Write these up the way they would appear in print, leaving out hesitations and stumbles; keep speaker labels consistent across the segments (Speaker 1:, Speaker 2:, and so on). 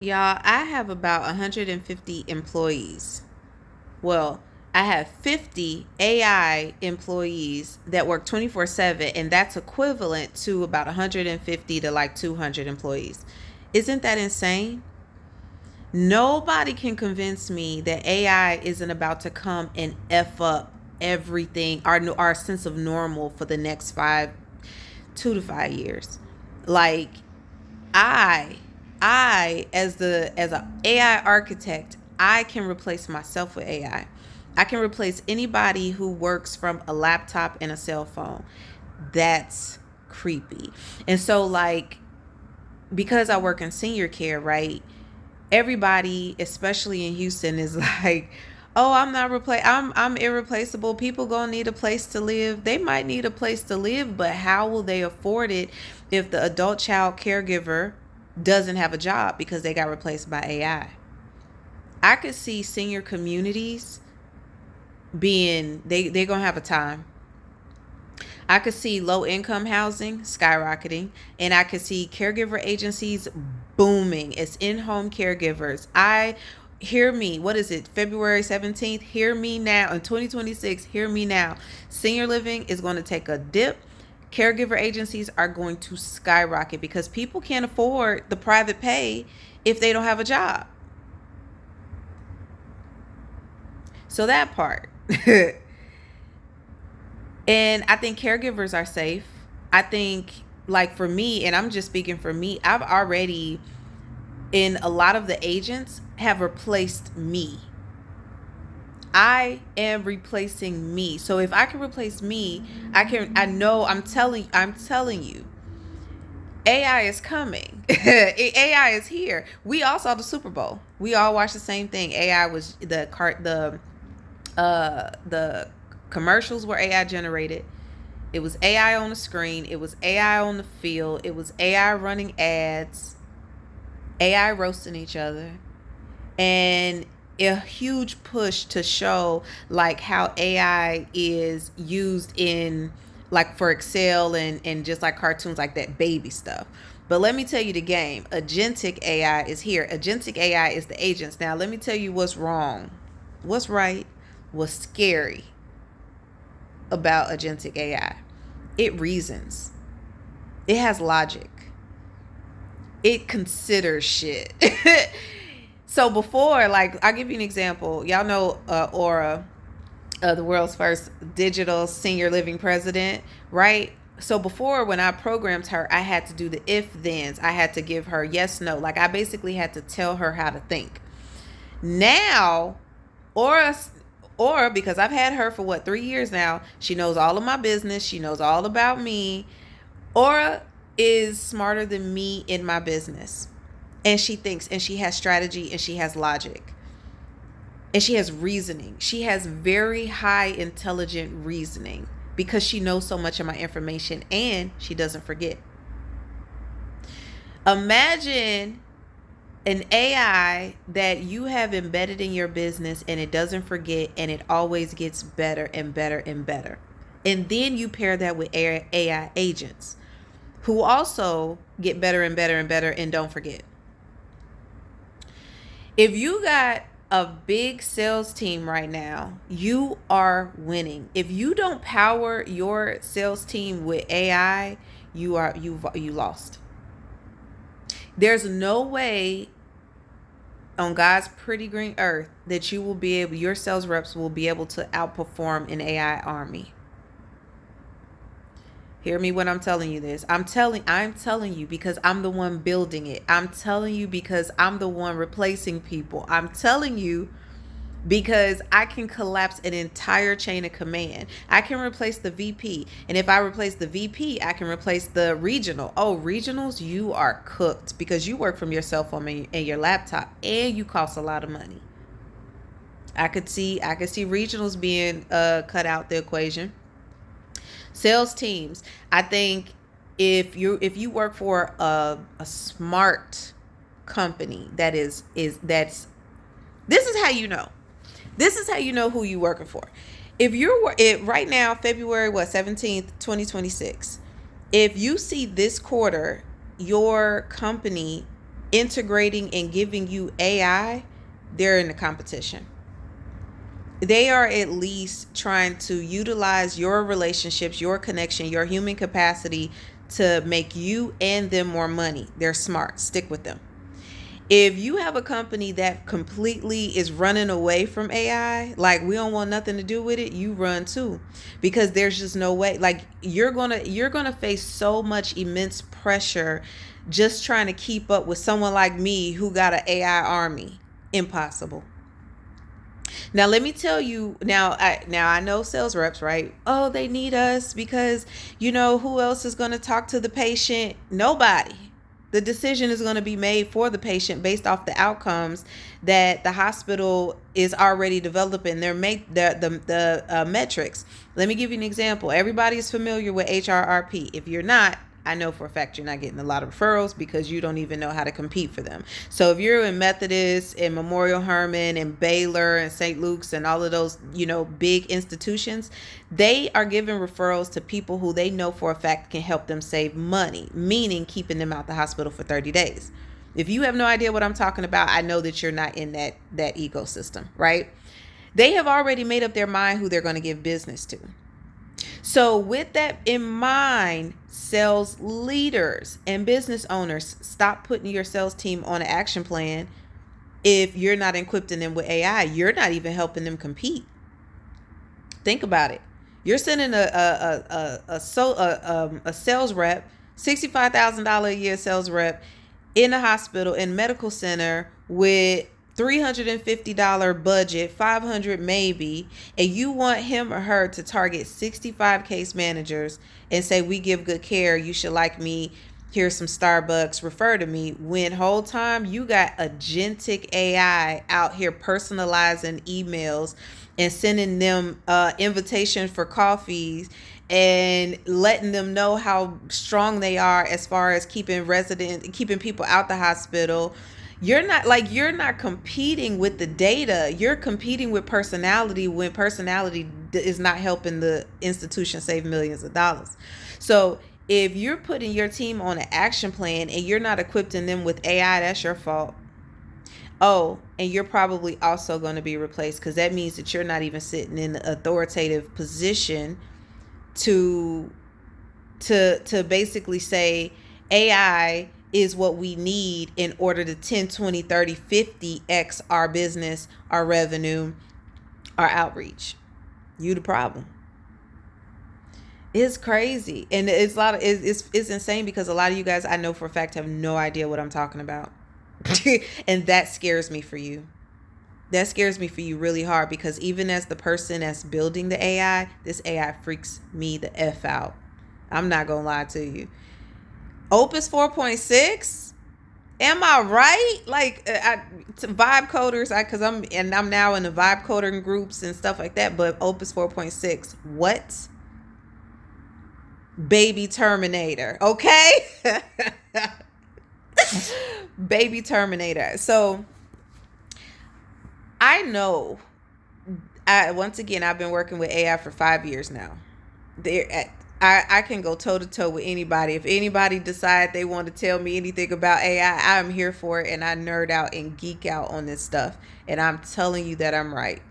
Speaker 1: Y'all, I have about 150 employees. Well, I have 50 AI employees that work 24/7, and that's equivalent to about 150 to like 200 employees. Isn't that insane? Nobody can convince me that AI isn't about to come and F up everything, our sense of normal for the next 2 to 5 years. Like, I as a AI architect, I can replace myself with AI. I can replace anybody who works from a laptop and a cell phone. That's creepy. And so, like, because I work in senior care, right? Everybody, especially in Houston, is like, "Oh, I'm irreplaceable. People gonna need a place to live." They might need a place to live, but how will they afford it if the adult child caregiver doesn't have a job because they got replaced by AI? I could see senior communities being they're gonna have a time. I could see low income housing skyrocketing, and I could see caregiver agencies booming. It's in-home caregivers. I hear me. What is it? February 17th. Hear me now. In 2026, hear me now. Senior living is going to take a dip. Caregiver agencies are going to skyrocket because people can't afford the private pay if they don't have a job. So that part. And I think caregivers are safe. I think, like, for me, and I'm just speaking for me, I've already, in a lot of the agents, have replaced me. I am replacing me. So if I can replace me, I know I'm telling you, AI is coming. AI is here. We all saw the Super Bowl. We all watched the same thing. AI was the commercials were AI generated. It was AI on the screen. It was AI on the field. It was AI running ads, AI roasting each other, and a huge push to show like how AI is used in, like, for Excel and just like cartoons, like that baby stuff. But let me tell you the game. Agentic AI is here. Agentic AI is the agents. Now let me tell you what's wrong. What's right? What's scary about agentic AI? It reasons. It has logic. It considers shit. So before, like, I'll give you an example. Y'all know Aura, the world's first digital senior living president, right? So before, when I programmed her, I had to do the if thens. I had to give her yes, no. Like, I basically had to tell her how to think. Now, Aura, because I've had her for 3 years now, she knows all of my business. She knows all about me. Aura is smarter than me in my business. And she thinks, and she has strategy, and she has logic. And she has reasoning. She has very high intelligent reasoning because she knows so much of my information, and she doesn't forget. Imagine an AI that you have embedded in your business, and it doesn't forget, and it always gets better and better and better. And then you pair that with AI agents who also get better and better and better and don't forget. If you got a big sales team right now, you are winning. If you don't power your sales team with AI, you lost. There's no way on God's pretty green earth that your sales reps will be able to outperform an AI army. Hear me when I'm telling you this. I'm telling you because I'm the one building it. I'm telling you because I'm the one replacing people. I'm telling you because I can collapse an entire chain of command. I can replace the VP. And if I replace the VP, I can replace the regional. Oh, regionals, you are cooked because you work from your cell phone and your laptop, and you cost a lot of money. I could see regionals being cut out the equation. Sales teams, I think if you work for a smart company that's this is how you know. This is how you know who you working for. If you're right now, February 17th, 2026, if you see this quarter your company integrating and giving you AI, they're in the competition. They are at least trying to utilize your relationships, your connection, your human capacity to make you and them more money. They're smart. Stick with them. If you have a company that completely is running away from AI, like we don't want nothing to do with it, you run too, because there's just no way. Like you're gonna face so much immense pressure just trying to keep up with someone like me who got an AI army. Impossible. Now let me tell you. Now I know sales reps, right? Oh, they need us because who else is going to talk to the patient? Nobody. The decision is going to be made for the patient based off the outcomes that the hospital is already developing. Their the metrics. Let me give you an example. Everybody is familiar with HRRP. If you're not, I know for a fact you're not getting a lot of referrals because you don't even know how to compete for them. So if you're in Methodist and Memorial Hermann and Baylor and St. Luke's and all of those, big institutions, they are giving referrals to people who they know for a fact can help them save money, meaning keeping them out the hospital for 30 days. If you have no idea what I'm talking about, I know that you're not in that ecosystem, right? They have already made up their mind who they're going to give business to. So with that in mind, sales leaders and business owners, stop putting your sales team on an action plan. If you're not equipping them with AI, you're not even helping them compete. Think about it. You're sending a sales rep, $65,000 a year sales rep in a hospital, in medical center with $350 budget, $500 maybe, and you want him or her to target 65 case managers and say, we give good care, you should like me, here's some Starbucks, refer to me, when whole time you got Agentic AI out here personalizing emails and sending them invitation for coffees and letting them know how strong they are as far as keeping people out the hospital. You're not competing with the data. You're competing with personality when personality is not helping the institution save millions of dollars. So if you're putting your team on an action plan and you're not equipping them with AI, that's your fault. Oh, and you're probably also going to be replaced because that means that you're not even sitting in the authoritative position to basically say AI is what we need in order to 10, 20, 30, 50x our business, our revenue, our outreach. You the problem. It's crazy. And it's it's insane because a lot of you guys I know for a fact have no idea what I'm talking about. And that scares me for you. That scares me for you really hard because even as the person that's building the AI, this AI freaks me the F out. I'm not going to lie to you. Opus 4.6? Am I right? Like vibe coders, because I'm now in the vibe coding groups and stuff like that. But Opus 4.6, what? Baby Terminator, okay? Baby Terminator. So I know. Once again, I've been working with AI for 5 years now. I can go toe to toe with anybody. If anybody decide they want to tell me anything about AI, I'm here for it, and I nerd out and geek out on this stuff. And I'm telling you that I'm right.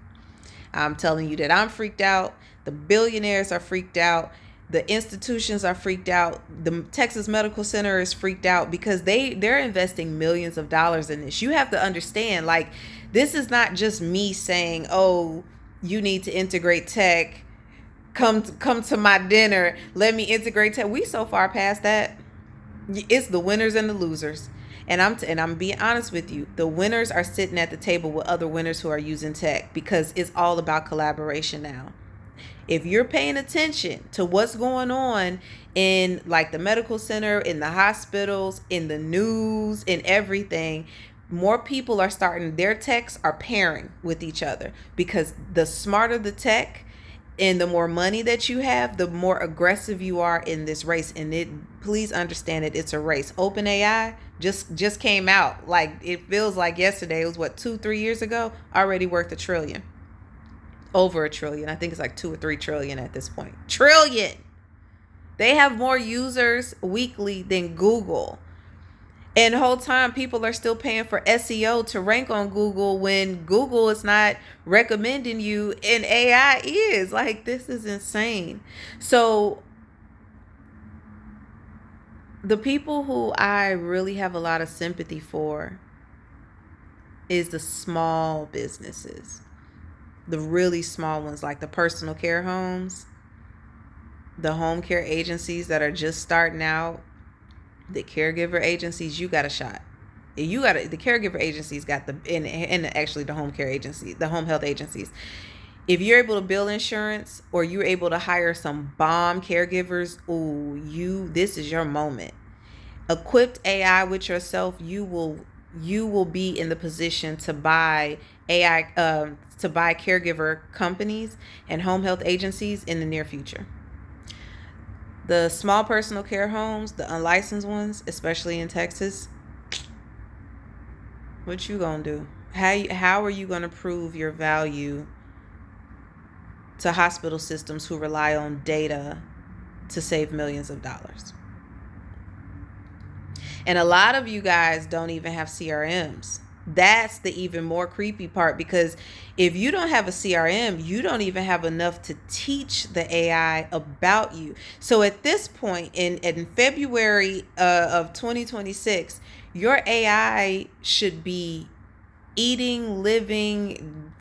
Speaker 1: I'm telling you that I'm freaked out. The billionaires are freaked out. The institutions are freaked out. The Texas Medical Center is freaked out because they're investing millions of dollars in this. You have to understand, like, this is not just me saying, oh, you need to integrate tech. Come to my dinner. Let me integrate tech. We so far past that. It's the winners and the losers. And I'm being honest with you. The winners are sitting at the table with other winners who are using tech because it's all about collaboration now. If you're paying attention to what's going on in like the medical center, in the hospitals, in the news, in everything, more people are starting, their techs are pairing with each other because the smarter the tech and the more money that you have, the more aggressive you are in this race. And please understand it, it's a race. OpenAI just came out. Like, it feels like yesterday. It was what, 2-3 years ago? Already worth $1 trillion. Over $1 trillion. I think it's like 2 or 3 trillion at this point. Trillion. They have more users weekly than Google. And the whole time people are still paying for SEO to rank on Google when Google is not recommending you and AI is. Like, this is insane. So the people who I really have a lot of sympathy for is the small businesses. The really small ones, like the personal care homes, the home care agencies that are just starting out, the caregiver agencies. You got a shot. The caregiver agencies got and actually the home care agency, the home health agencies. If you're able to bill insurance or you're able to hire some bomb caregivers, this is your moment. Equipped AI with yourself, you will be in the position to buy AI, to buy caregiver companies and home health agencies in the near future. The small personal care homes, the unlicensed ones, especially in Texas, what you gonna do? How are you gonna prove your value to hospital systems who rely on data to save millions of dollars? And a lot of you guys don't even have CRMs. That's the even more creepy part, because if you don't have a CRM, you don't even have enough to teach the AI about you. So at this point in February of 2026, your AI should be eating, living,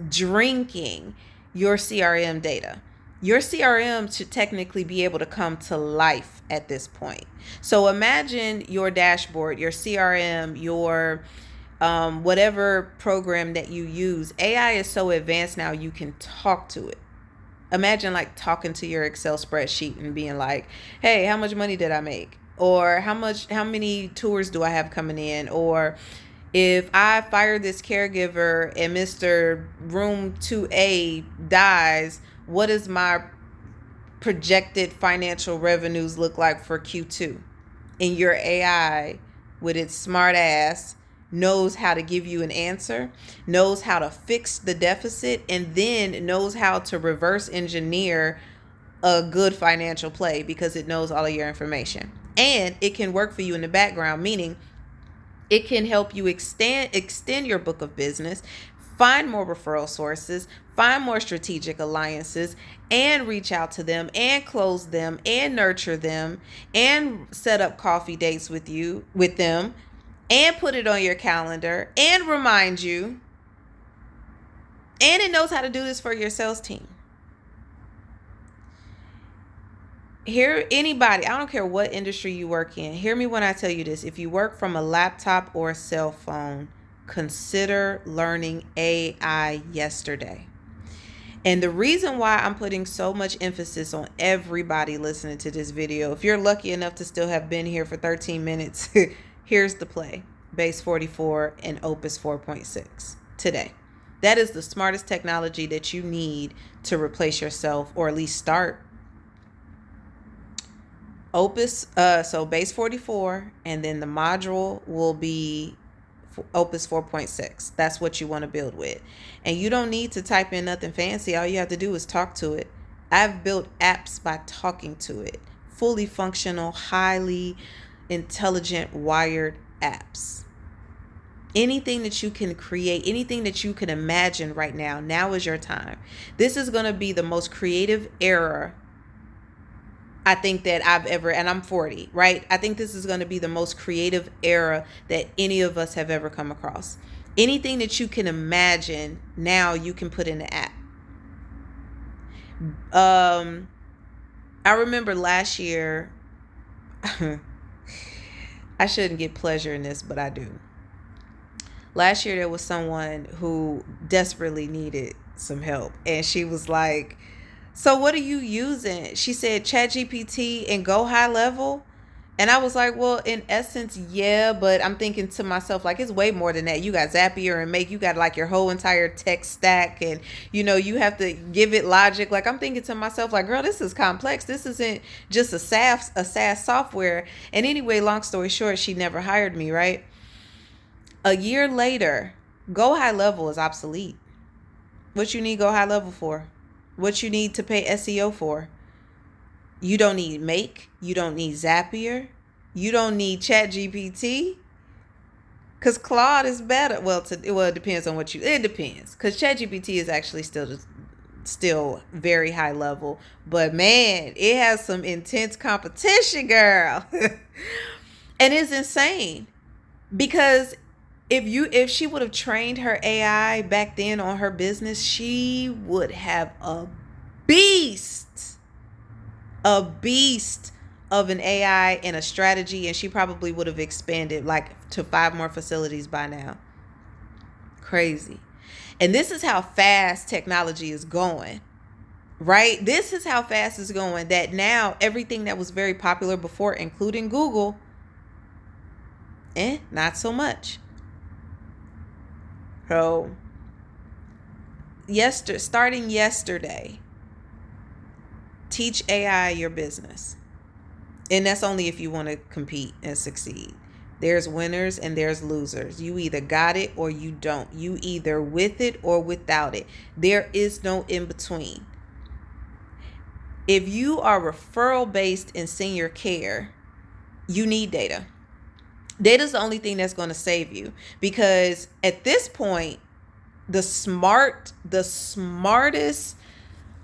Speaker 1: drinking your CRM data. Your CRM should technically be able to come to life at this point. So imagine your dashboard, your CRM, your whatever program that you use. AI is so advanced now, you can talk to it. Imagine like talking to your Excel spreadsheet and being like, hey, how much money did I make? Or how many tours do I have coming in? Or if I fire this caregiver and Mr. Room 2A dies, what does my projected financial revenues look like for Q2? And your AI, with its smart ass, knows how to give you an answer, knows how to fix the deficit, and then knows how to reverse engineer a good financial play because it knows all of your information. And it can work for you in the background, meaning it can help you extend your book of business, find more referral sources, find more strategic alliances, and reach out to them and close them and nurture them and set up coffee dates with them and put it on your calendar and remind you. And it knows how to do this for your sales team. Anybody, I don't care what industry you work in, hear me when I tell you this. If you work from a laptop or a cell phone, consider learning AI yesterday. And the reason why I'm putting so much emphasis on everybody listening to this video, if you're lucky enough to still have been here for 13 minutes, here's the play. Base 44 and Opus 4.6 today. That is the smartest technology that you need to replace yourself, or at least start. Opus, so base 44, and then the module will be Opus 4.6. That's what you want to build with. And you don't need to type in nothing fancy. All you have to do is talk to it. I've built apps by talking to it. Fully functional, highly intelligent, wired apps. Anything that you can create, anything that you can imagine right now is your time. This is going to be the most creative era I think that I've ever, and I'm 40, right? I think this is going to be the most creative era that any of us have ever come across. Anything that you can imagine, now you can put in the app. I remember last year, I shouldn't get pleasure in this, but I do. Last year, there was someone who desperately needed some help. And she was like, so what are you using? She said ChatGPT and go high level. And I was like, well, in essence, yeah, but I'm thinking to myself, like, it's way more than that. You got Zapier and Make, you got like your whole entire tech stack, and you have to give it logic. Like, I'm thinking to myself, like, girl, this is complex. This isn't just a SaaS software. And anyway, long story short, she never hired me, right? A year later, go high level is obsolete. What you need go high level for? What you need to pay SEO for? You don't need Make. You don't need Zapier. You don't need ChatGPT. Because Claude is better. Well, it depends on what it depends. Because ChatGPT is actually still very high level. But man, it has some intense competition, girl. And it's insane. Because if she would have trained her AI back then on her business, she would have a beast of an AI and a strategy, and she probably would have expanded like to 5 more facilities by now. Crazy. And this is how fast technology is going, right? This is how fast it's going, that now everything that was very popular before, including Google, not so much. So starting yesterday, teach AI your business. And that's only if you want to compete and succeed. There's winners and there's losers. You either got it or you don't. You either with it or without it. There is no in between. If you are referral based in senior care, you need data. Data is the only thing that's going to save you, because at this point, the smartest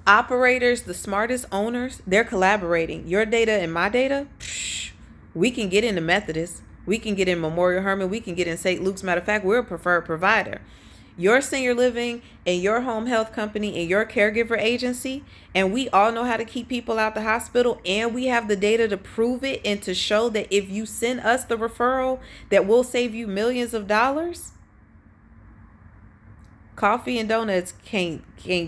Speaker 1: operators, the smartest owners, they're collaborating. Your data and my data, we can get into Methodist, we can get in Memorial Hermann, we can get in St. Luke's. Matter of fact, we're a preferred provider. Your senior living and your home health company and your caregiver agency, and we all know how to keep people out the hospital, and we have the data to prove it and to show that if you send us the referral, that will save you millions of dollars. Coffee and donuts can't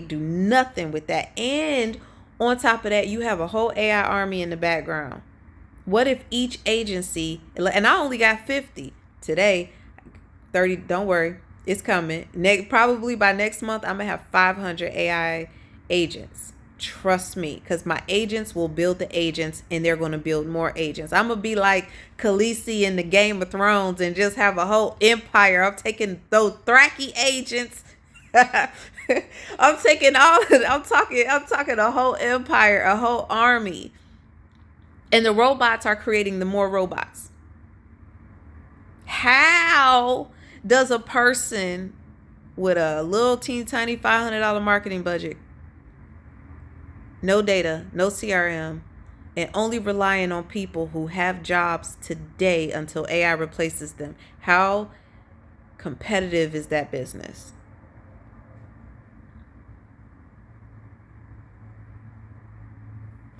Speaker 1: do nothing with that. And on top of that, you have a whole AI army in the background. What if each agency, and I only got 50 today, 30, don't worry, it's coming. Probably by next month, I'm going to have 500 AI agents. Trust me, because my agents will build the agents, and they're going to build more agents. I'm going to be like Khaleesi in the Game of Thrones and just have a whole empire. I'm taking those Thraki agents. I'm talking a whole empire, a whole army. And the robots are creating the more robots. How does a person with a little teeny tiny $500 marketing budget, no data, no CRM, and only relying on people who have jobs today until AI replaces them, how competitive is that business?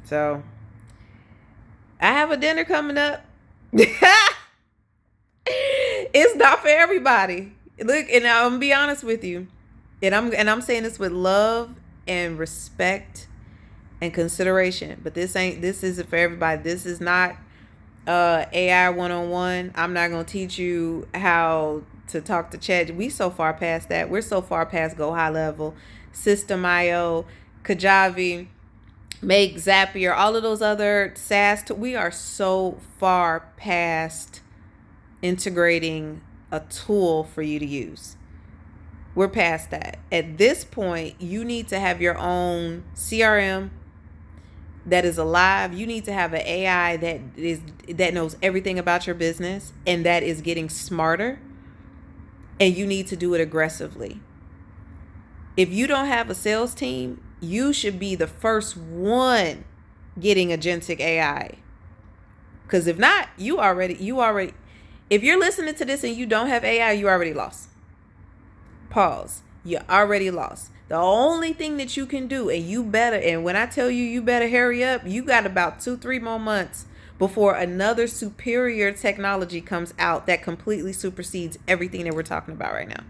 Speaker 1: So I have a dinner coming up. It's not for everybody. Look, and I'm gonna be honest with you, and I'm saying this with love and respect and consideration. But this isn't for everybody. This is not AI 101. I'm not gonna teach you how to talk to Chat. We so far past that. We're so far past Go High Level, System.io, Kajabi, Make, Zapier, all of those other SaaS. We are so far past integrating a tool for you to use. We're past that. At this point, you need to have your own CRM that is alive. You need to have an AI that knows everything about your business and that is getting smarter. And you need to do it aggressively. If you don't have a sales team, you should be the first one getting Agentic AI. Because if not, you already, if you're listening to this and you don't have AI, you already lost. Pause. You already lost. The only thing that you can do, and when I tell you, you better hurry up, you got about 2-3 more months before another superior technology comes out that completely supersedes everything that we're talking about right now.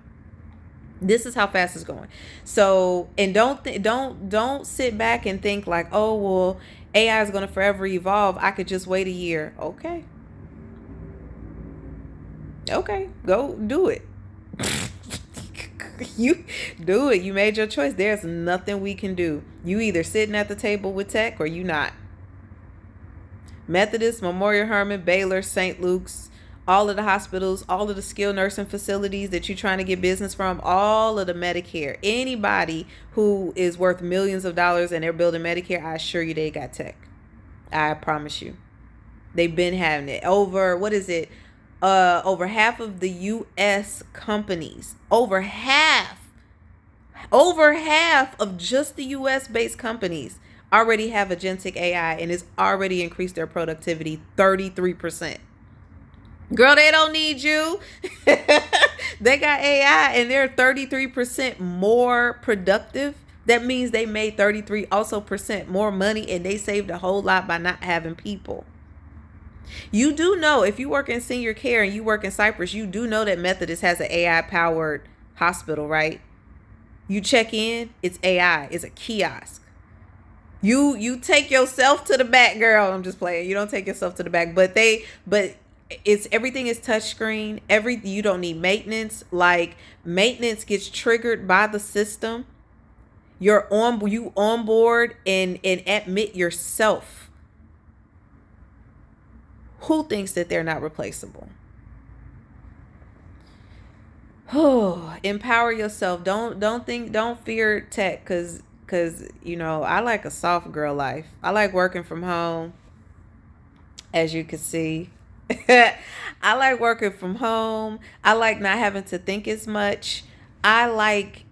Speaker 1: This is how fast it's going. So, and don't sit back and think like, oh, well, AI is going to forever evolve. I could just wait a year. Okay, go do it. You do it. You made your choice. There's nothing we can do. You either sitting at the table with tech or you not. Methodist, Memorial Hermann, Baylor, St. Luke's, all of the hospitals, all of the skilled nursing facilities that you're trying to get business from, all of the Medicare, anybody who is worth millions of dollars and they're building Medicare, I assure you they got tech. I promise you. They've been having it over, what is it? over half of the US companies, over half of just the US based companies already have agentic AI, and it's already increased their productivity 33%. Girl, they don't need you. They got AI and they're 33% more productive. That means they made 33 also percent more money, and they saved a whole lot by not having people. You do know, if you work in senior care and you work in Cyprus, you do know that Methodist has an AI powered hospital, right? You check in, it's AI, it's a kiosk. You take yourself to the back, girl. I'm just playing. You don't take yourself to the back, but it's everything is touchscreen. You don't need maintenance. Like, maintenance gets triggered by the system. You onboard and admit yourself. Who thinks that they're not replaceable? Oh, empower yourself. Don't fear tech, cause I like a soft girl life. I like working from home, as you can see. I like working from home. I like not having to think as much. I like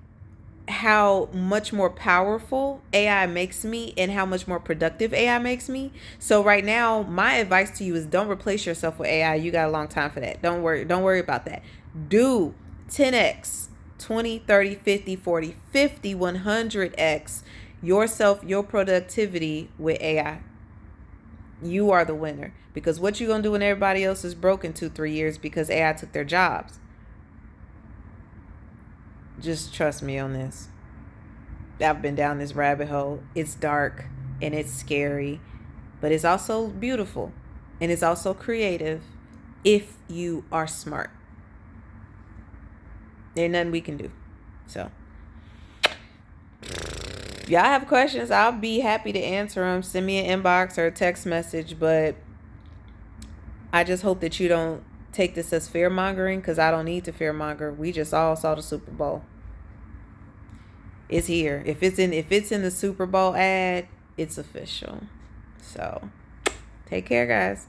Speaker 1: how much more powerful AI makes me and how much more productive AI makes me. So right now, my advice to you is don't replace yourself with AI. You got a long time for that. Don't worry about that. Do 10x, 20, 30, 50, 40, 50, 100x yourself, your productivity with AI. You are the winner, because what you gonna do when everybody else is broke in 2-3 years because AI took their jobs? Just trust me on this. I've been down this rabbit hole. It's dark and it's scary, but it's also beautiful and it's also creative if you are smart. There's nothing we can do. So, if y'all have questions, I'll be happy to answer them. Send me an inbox or a text message, but I just hope that you don't take this as fear mongering, because I don't need to fear monger. We just all saw the Super Bowl. It's here. If it's in the Super Bowl ad, it's official. So, take care, guys.